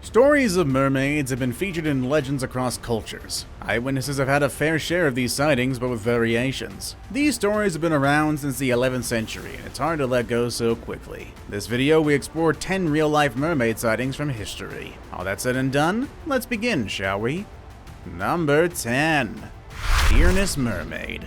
Stories of mermaids have been featured in legends across cultures. Eyewitnesses have had a fair share of these sightings, but with variations. These stories have been around since the 11th century, and it's hard to let go so quickly. This video, we explore 10 real-life mermaid sightings from history. All that said and done, let's begin, shall we? Number 10. Dearness Mermaid.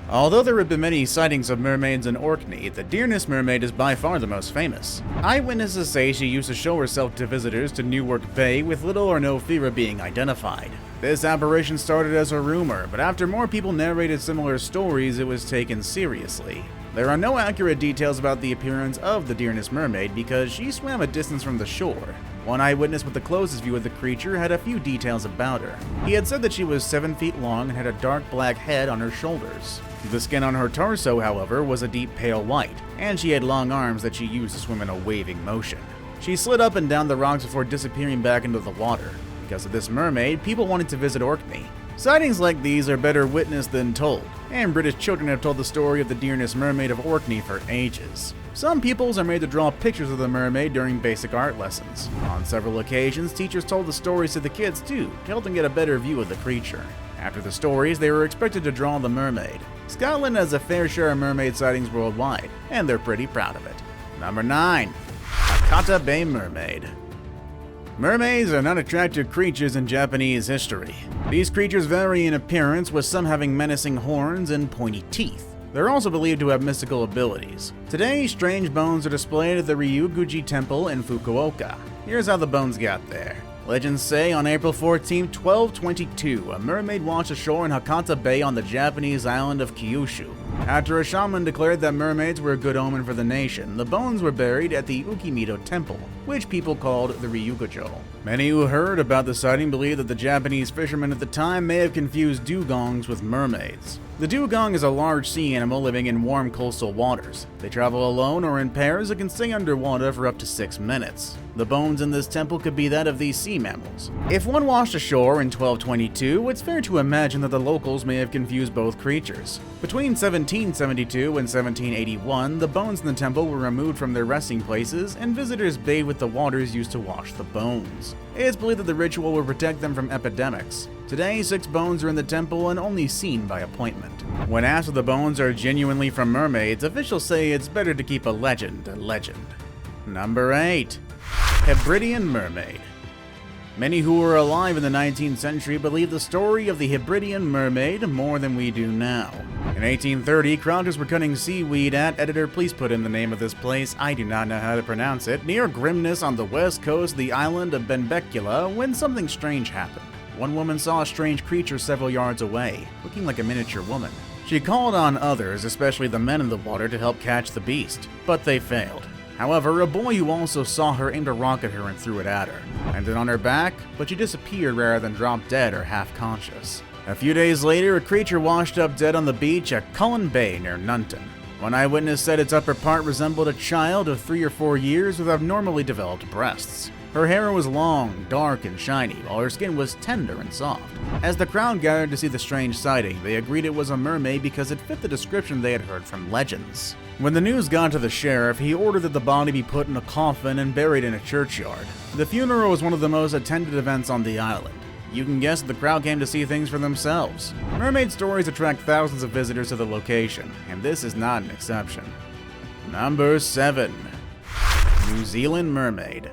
Although there have been many sightings of mermaids in Orkney, the Dearness Mermaid is by far the most famous. Eyewitnesses say she used to show herself to visitors to Newark Bay with little or no fear of being identified. This apparition started as a rumor, but after more people narrated similar stories, it was taken seriously. There are no accurate details about the appearance of the Dearness Mermaid because she swam a distance from the shore. One eyewitness with the closest view of the creature had a few details about her. He had said that she was 7 feet long and had a dark black head on her shoulders. The skin on her torso, however, was a deep pale white, and she had long arms that she used to swim in a waving motion. She slid up and down the rocks before disappearing back into the water. Because of this mermaid, people wanted to visit Orkney. Sightings like these are better witnessed than told, and British children have told the story of the Dearness Mermaid of Orkney for ages. Some pupils are made to draw pictures of the mermaid during basic art lessons. On several occasions, teachers told the stories to the kids too, to help them get a better view of the creature. After the stories, they were expected to draw the mermaid. Scotland has a fair share of mermaid sightings worldwide, and they're pretty proud of it. Number 9. Hakata Bay Mermaid. Mermaids are not attractive creatures in Japanese history. These creatures vary in appearance, with some having menacing horns and pointy teeth. They're also believed to have mystical abilities. Today, strange bones are displayed at the Ryuguji Temple in Fukuoka. Here's how the bones got there. Legends say on April 14, 1222, a mermaid washed ashore in Hakata Bay on the Japanese island of Kyushu. After a shaman declared that mermaids were a good omen for the nation, the bones were buried at the Ukimito Temple, which people called the Ryugujo. Many who heard about the sighting believe that the Japanese fishermen at the time may have confused dugongs with mermaids. The dugong is a large sea animal living in warm coastal waters. They travel alone or in pairs and can stay underwater for up to 6 minutes. The bones in this temple could be that of these sea mammals. If one washed ashore in 1222, it's fair to imagine that the locals may have confused both creatures. Between 1772 and 1781, the bones in the temple were removed from their resting places, and visitors bathed with the waters used to wash the bones. It's believed that the ritual would protect them from epidemics. Today, 6 bones are in the temple and only seen by appointment. When asked if the bones are genuinely from mermaids, officials say it's better to keep a legend a legend. Number 8. Hebridean Mermaid. Many who were alive in the 19th century believe the story of the Hebridean Mermaid more than we do now. In 1830, crouters were cutting seaweed at, editor please put in the name of this place, I do not know how to pronounce it, near Grimness on the west coast of the island of Benbecula when something strange happened. One woman saw a strange creature several yards away, looking like a miniature woman. She called on others, especially the men in the water, to help catch the beast, but they failed. However, a boy who also saw her aimed a rock at her and threw it at her. Landed on her back, but she disappeared rather than drop dead or half-conscious. A few days later, a creature washed up dead on the beach at Cullen Bay near Nunton. One eyewitness said its upper part resembled a child of 3 or 4 years with abnormally developed breasts. Her hair was long, dark, and shiny, while her skin was tender and soft. As the crowd gathered to see the strange sighting, they agreed it was a mermaid because it fit the description they had heard from legends. When the news got to the sheriff, he ordered that the body be put in a coffin and buried in a churchyard. The funeral was one of the most attended events on the island. You can guess the crowd came to see things for themselves. Mermaid stories attract thousands of visitors to the location, and this is not an exception. Number 7. New Zealand Mermaid.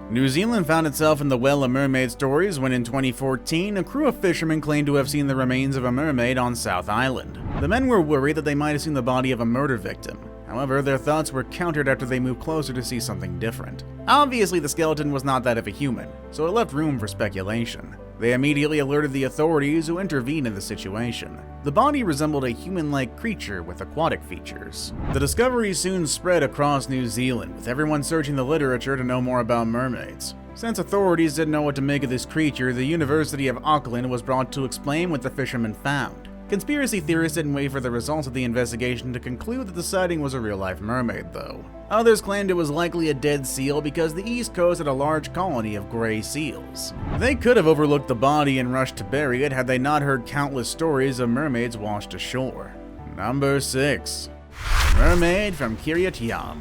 New Zealand found itself in the well of mermaid stories when in 2014, a crew of fishermen claimed to have seen the remains of a mermaid on South Island. The men were worried that they might have seen the body of a murder victim. However, their thoughts were countered after they moved closer to see something different. Obviously, the skeleton was not that of a human, so it left room for speculation. They immediately alerted the authorities, who intervened in the situation. The body resembled a human-like creature with aquatic features. The discovery soon spread across New Zealand, with everyone searching the literature to know more about mermaids. Since authorities didn't know what to make of this creature, the University of Auckland was brought to explain what the fishermen found. Conspiracy theorists didn't wait for the results of the investigation to conclude that the sighting was a real-life mermaid, though. Others claimed it was likely a dead seal because the East Coast had a large colony of gray seals. They could have overlooked the body and rushed to bury it had they not heard countless stories of mermaids washed ashore. Number 6. Mermaid from Kiryat Yam.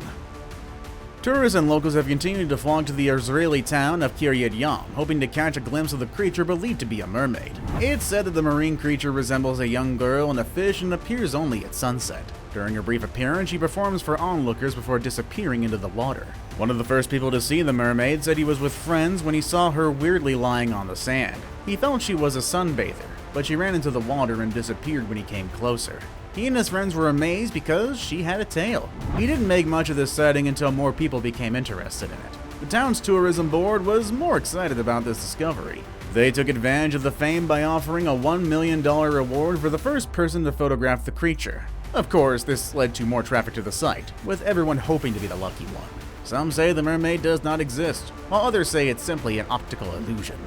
Tourists and locals have continued to flock to the Israeli town of Kiryat Yam, hoping to catch a glimpse of the creature believed to be a mermaid. It's said that the marine creature resembles a young girl and a fish and appears only at sunset. During her brief appearance, she performs for onlookers before disappearing into the water. One of the first people to see the mermaid said he was with friends when he saw her weirdly lying on the sand. He thought she was a sunbather, but she ran into the water and disappeared when he came closer. He and his friends were amazed because she had a tail. He didn't make much of this sighting until more people became interested in it. The town's tourism board was more excited about this discovery. They took advantage of the fame by offering a $1 million reward for the first person to photograph the creature. Of course, this led to more traffic to the site, with everyone hoping to be the lucky one. Some say the mermaid does not exist, while others say it's simply an optical illusion.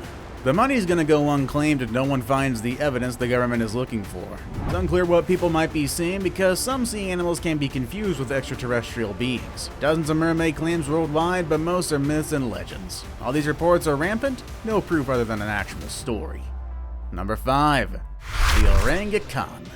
The money's gonna go unclaimed if no one finds the evidence the government is looking for. It's unclear what people might be seeing because some sea animals can be confused with extraterrestrial beings. Dozens of mermaid claims worldwide, but most are myths and legends. All these reports are rampant, no proof other than an actual story. Number 5. The Orangutan.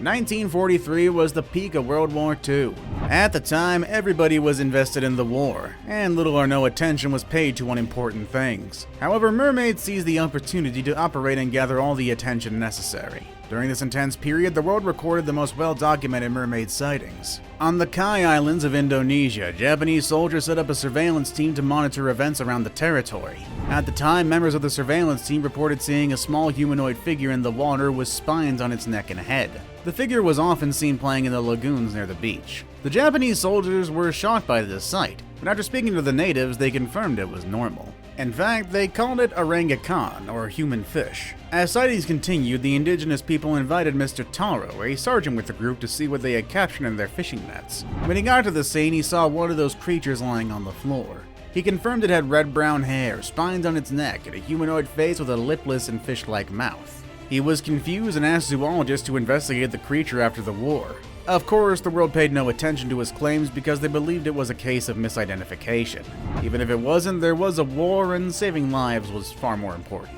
1943 was the peak of World War II. At the time, everybody was invested in the war, and little or no attention was paid to unimportant things. However, Mermaid seized the opportunity to operate and gather all the attention necessary. During this intense period, the world recorded the most well-documented mermaid sightings. On the Kai Islands of Indonesia, Japanese soldiers set up a surveillance team to monitor events around the territory. At the time, members of the surveillance team reported seeing a small humanoid figure in the water with spines on its neck and head. The figure was often seen playing in the lagoons near the beach. The Japanese soldiers were shocked by this sight, but after speaking to the natives, they confirmed it was normal. In fact, they called it orangutan, or human fish. As sightings continued, the indigenous people invited Mr. Taro, a sergeant with the group, to see what they had captured in their fishing nets. When he got to the scene, he saw one of those creatures lying on the floor. He confirmed it had red-brown hair, spines on its neck, and a humanoid face with a lipless and fish-like mouth. He was confused and asked zoologists to investigate the creature after the war. Of course, the world paid no attention to his claims because they believed it was a case of misidentification. Even if it wasn't, there was a war and saving lives was far more important.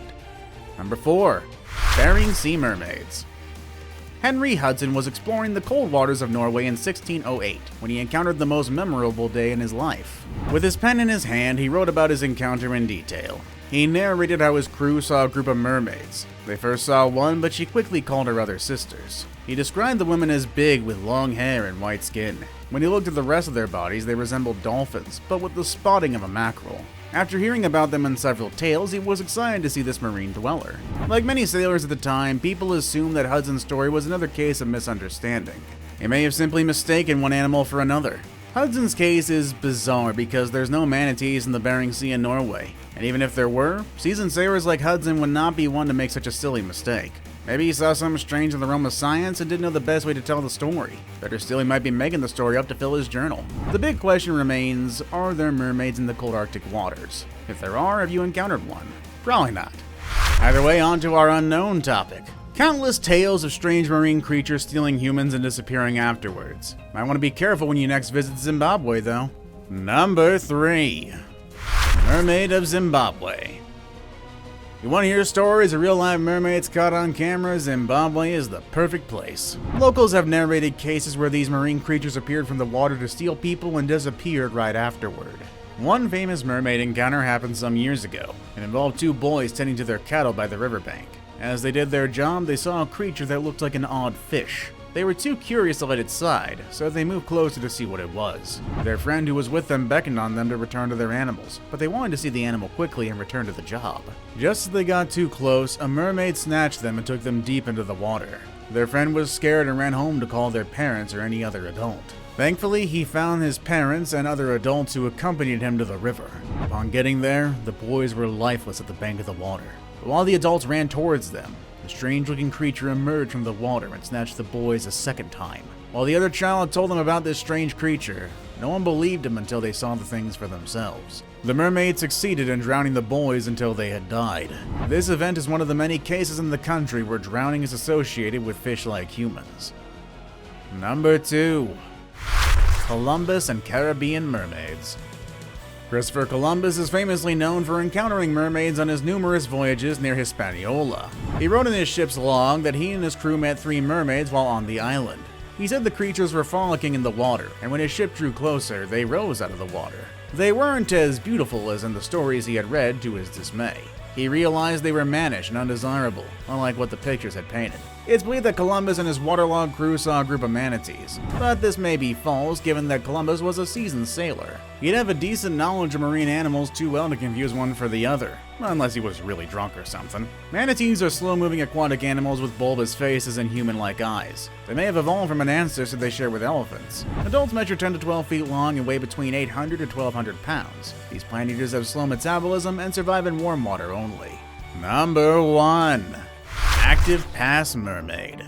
Number 4. Bering Sea Mermaids. Henry Hudson was exploring the cold waters of Norway in 1608 when he encountered the most memorable day in his life. With his pen in his hand, he wrote about his encounter in detail. He narrated how his crew saw a group of mermaids. They first saw one, but she quickly called her other sisters. He described the women as big with long hair and white skin. When he looked at the rest of their bodies, they resembled dolphins, but with the spotting of a mackerel. After hearing about them in several tales, he was excited to see this marine dweller. Like many sailors at the time, people assumed that Hudson's story was another case of misunderstanding. He may have simply mistaken one animal for another. Hudson's case is bizarre because there's no manatees in the Bering Sea in Norway, and even if there were, seasoned sailors like Hudson would not be one to make such a silly mistake. Maybe he saw something strange in the realm of science and didn't know the best way to tell the story. Better still, he might be making the story up to fill his journal. The big question remains, are there mermaids in the cold Arctic waters? If there are, have you encountered one? Probably not. Either way, on to our unknown topic. Countless tales of strange marine creatures stealing humans and disappearing afterwards. Might want to be careful when you next visit Zimbabwe, though. Number 3. Mermaid of Zimbabwe. You want to hear stories of real-life mermaids caught on camera? Zimbabwe is the perfect place. Locals have narrated cases where these marine creatures appeared from the water to steal people and disappeared right afterward. One famous mermaid encounter happened some years ago. It involved 2 boys tending to their cattle by the riverbank. As they did their job, they saw a creature that looked like an odd fish. They were too curious to let it slide, so they moved closer to see what it was. Their friend who was with them beckoned on them to return to their animals, but they wanted to see the animal quickly and return to the job. Just as they got too close, a mermaid snatched them and took them deep into the water. Their friend was scared and ran home to call their parents or any other adult. Thankfully, he found his parents and other adults who accompanied him to the river. Upon getting there, the boys were lifeless at the bank of the water. But while the adults ran towards them, the strange-looking creature emerged from the water and snatched the boys a second time. While the other child told them about this strange creature, no one believed him until they saw the things for themselves. The mermaid succeeded in drowning the boys until they had died. This event is one of the many cases in the country where drowning is associated with fish like humans. Number 2. Columbus and Caribbean Mermaids. Christopher Columbus is famously known for encountering mermaids on his numerous voyages near Hispaniola. He wrote in his ship's log that he and his crew met 3 mermaids while on the island. He said the creatures were frolicking in the water, and when his ship drew closer, they rose out of the water. They weren't as beautiful as in the stories he had read, to his dismay. He realized they were mannish and undesirable, unlike what the pictures had painted. It's believed that Columbus and his waterlogged crew saw a group of manatees, but this may be false given that Columbus was a seasoned sailor. He'd have a decent knowledge of marine animals too well to confuse one for the other, unless he was really drunk or something. Manatees are slow-moving aquatic animals with bulbous faces and human-like eyes. They may have evolved from an ancestor they share with elephants. Adults measure 10 to 12 feet long and weigh between 800 to 1,200 pounds. These plant eaters have slow metabolism and survive in warm water only. Number 1. Active Pass Mermaid.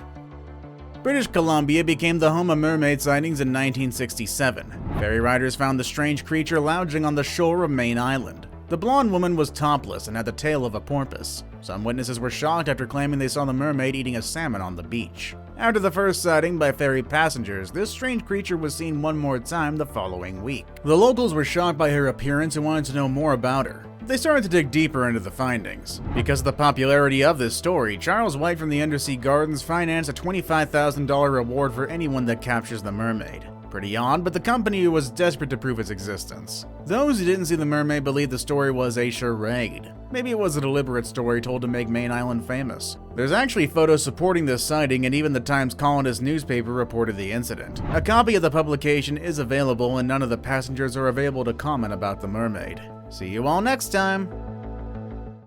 British Columbia became the home of mermaid sightings in 1967. Ferry riders found the strange creature lounging on the shore of Main Island. The blonde woman was topless and had the tail of a porpoise. Some witnesses were shocked after claiming they saw the mermaid eating a salmon on the beach. After the first sighting by ferry passengers, this strange creature was seen one more time the following week. The locals were shocked by her appearance and wanted to know more about her. They started to dig deeper into the findings. Because of the popularity of this story, Charles White from the Undersea Gardens financed a $25,000 reward for anyone that captures the mermaid. Pretty odd, but the company was desperate to prove its existence. Those who didn't see the mermaid believed the story was a charade. Maybe it was a deliberate story told to make Main Island famous. There's actually photos supporting this sighting, and even the Times Colonist newspaper reported the incident. A copy of the publication is available, and none of the passengers are available to comment about the mermaid. See you all next time!